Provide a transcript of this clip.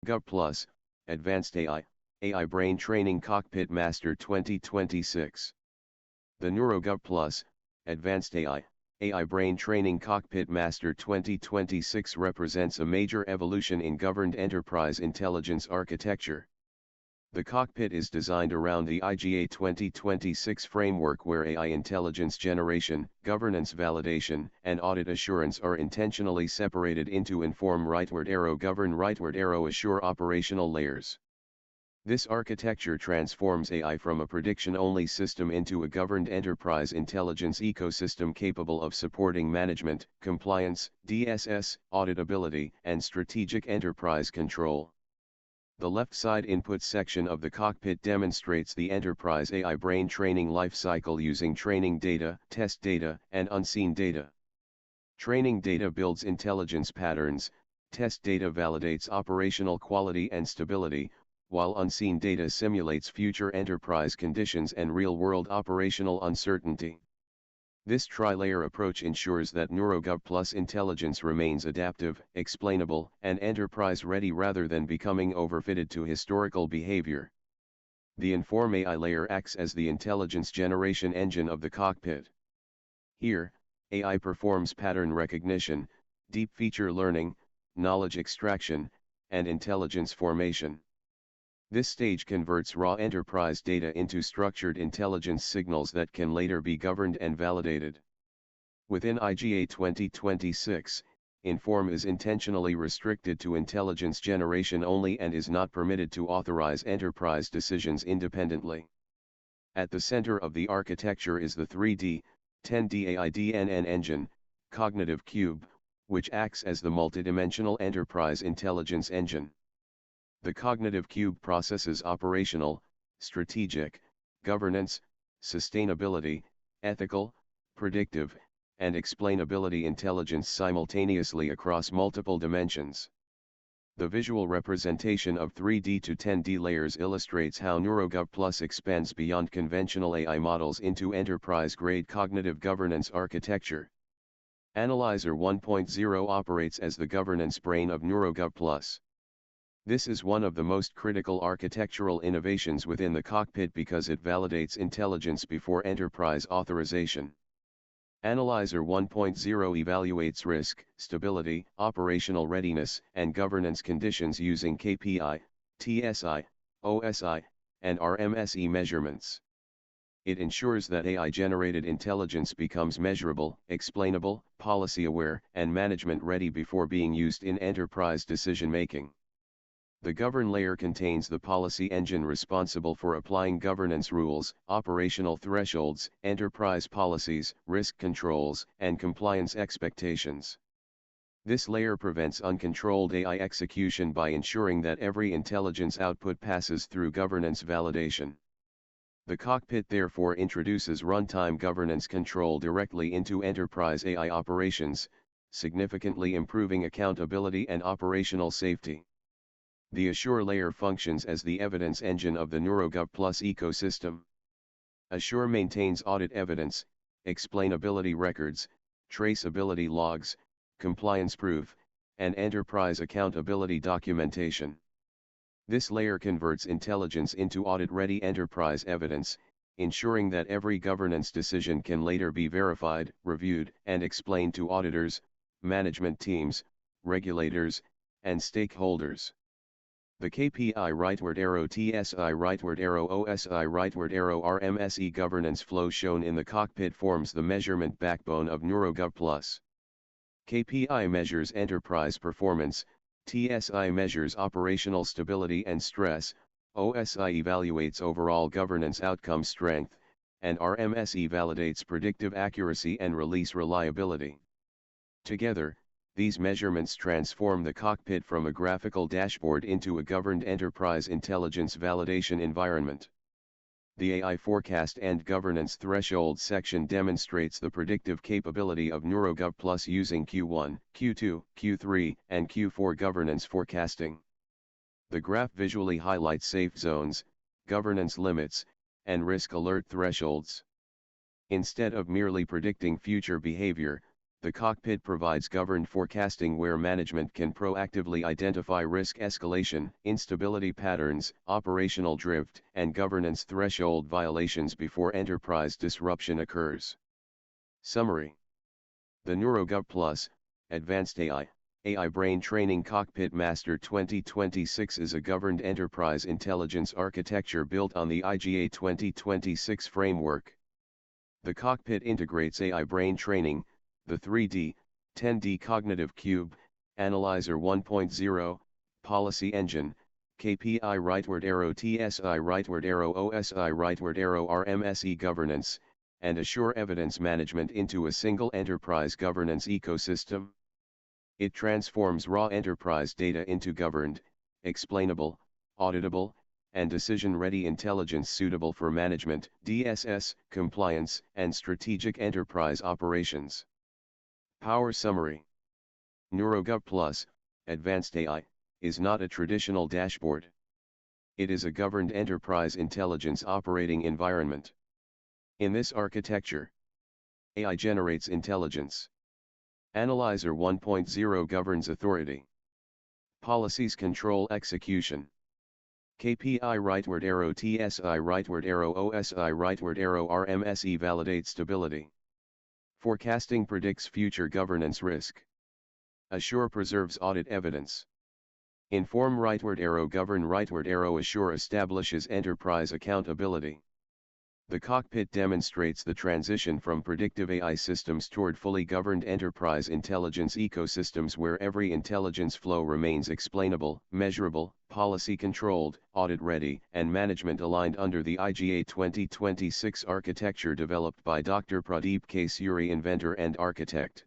NeuroGov Plus, Advanced AI Brain Training Cockpit Master 2026. The NeuroGov Plus, Advanced AI Brain Training Cockpit Master 2026 represents a major evolution in governed enterprise intelligence architecture. The cockpit is designed around the IGA 2026 framework where AI intelligence generation, governance validation, and audit assurance are intentionally separated into inform rightward arrow govern rightward arrow assure operational layers. This architecture transforms AI from a prediction-only system into a governed enterprise intelligence ecosystem capable of supporting management, compliance, DSS, auditability, and strategic enterprise control. The left side input section of the cockpit demonstrates the enterprise AI brain training lifecycle using training data, test data, and unseen data. Training data builds intelligence patterns, test data validates operational quality and stability, while unseen data simulates future enterprise conditions and real-world operational uncertainty. This tri-layer approach ensures that NeuroGov Plus intelligence remains adaptive, explainable, and enterprise-ready rather than becoming overfitted to historical behavior. The Inform AI layer acts as the intelligence generation engine of the cockpit. Here, AI performs pattern recognition, deep feature learning, knowledge extraction, and intelligence formation. This stage converts raw enterprise data into structured intelligence signals that can later be governed and validated. Within IGA 2026, Inform is intentionally restricted to intelligence generation only and is not permitted to authorize enterprise decisions independently. At the center of the architecture is the 3D, 10D AI DNN Engine, Cognitive Cube, which acts as the multidimensional enterprise intelligence engine. The Cognitive Cube processes operational, strategic, governance, sustainability, ethical, predictive, and explainability intelligence simultaneously across multiple dimensions. The visual representation of 3D to 10D layers illustrates how NeuroGov Plus expands beyond conventional AI models into enterprise-grade cognitive governance architecture. Analyzer 1.0 operates as the governance brain of NeuroGov Plus. This is one of the most critical architectural innovations within the cockpit because it validates intelligence before enterprise authorization. Analyzer 1.0 evaluates risk, stability, operational readiness, and governance conditions using KPI, TSI, OSI, and RMSE measurements. It ensures that AI-generated intelligence becomes measurable, explainable, policy-aware, and management-ready before being used in enterprise decision-making. The govern layer contains the policy engine responsible for applying governance rules, operational thresholds, enterprise policies, risk controls, and compliance expectations. This layer prevents uncontrolled AI execution by ensuring that every intelligence output passes through governance validation. The cockpit therefore introduces runtime governance control directly into enterprise AI operations, significantly improving accountability and operational safety. The Assure layer functions as the evidence engine of the NeuroGov Plus ecosystem. Assure maintains audit evidence, explainability records, traceability logs, compliance proof, and enterprise accountability documentation. This layer converts intelligence into audit-ready enterprise evidence, ensuring that every governance decision can later be verified, reviewed, and explained to auditors, management teams, regulators, and stakeholders. The KPI rightward arrow TSI rightward arrow OSI rightward arrow RMSE governance flow shown in the cockpit forms the measurement backbone of NeuroGov Plus. KPI measures enterprise performance, TSI measures operational stability and stress, OSI evaluates overall governance outcome strength, and RMSE validates predictive accuracy and release reliability. Together, these measurements transform the cockpit from a graphical dashboard into a governed enterprise intelligence validation environment. The AI forecast and governance threshold section demonstrates the predictive capability of NeuroGov Plus using Q1, Q2, Q3, and Q4 governance forecasting. The graph visually highlights safe zones, governance limits, and risk alert thresholds. Instead of merely predicting future behavior, The cockpit provides governed forecasting where management can proactively identify risk escalation, instability patterns, operational drift, and governance threshold violations before enterprise disruption occurs. Summary: the NeuroGov Plus, Advanced AI Brain Training Cockpit Master 2026 is a governed enterprise intelligence architecture built on the IGA 2026 framework. The cockpit integrates AI brain training, the 3D, 10D cognitive cube, Analyzer 1.0, policy engine, KPI rightward arrow TSI rightward arrow OSI rightward arrow RMSE governance, and assure evidence management into a single enterprise governance ecosystem. It transforms raw enterprise data into governed, explainable, auditable, and decision-ready intelligence suitable for management, DSS, compliance, and strategic enterprise operations. Power Summary: NeuroGov Plus, Advanced AI, is not a traditional dashboard. It is a governed enterprise intelligence operating environment. In this architecture, AI generates intelligence. Analyzer 1.0 governs authority. Policies control execution. KPI rightward arrow TSI rightward arrow OSI rightward arrow RMSE validates stability. Forecasting predicts future governance risk. Assure preserves audit evidence. Inform rightward arrow govern rightward arrow assure establishes enterprise accountability. The cockpit demonstrates the transition from predictive AI systems toward fully governed enterprise intelligence ecosystems where every intelligence flow remains explainable, measurable, policy-controlled, audit-ready, and management-aligned under the IGA 2026 architecture developed by Dr. Pradeep K. Suri, inventor and architect.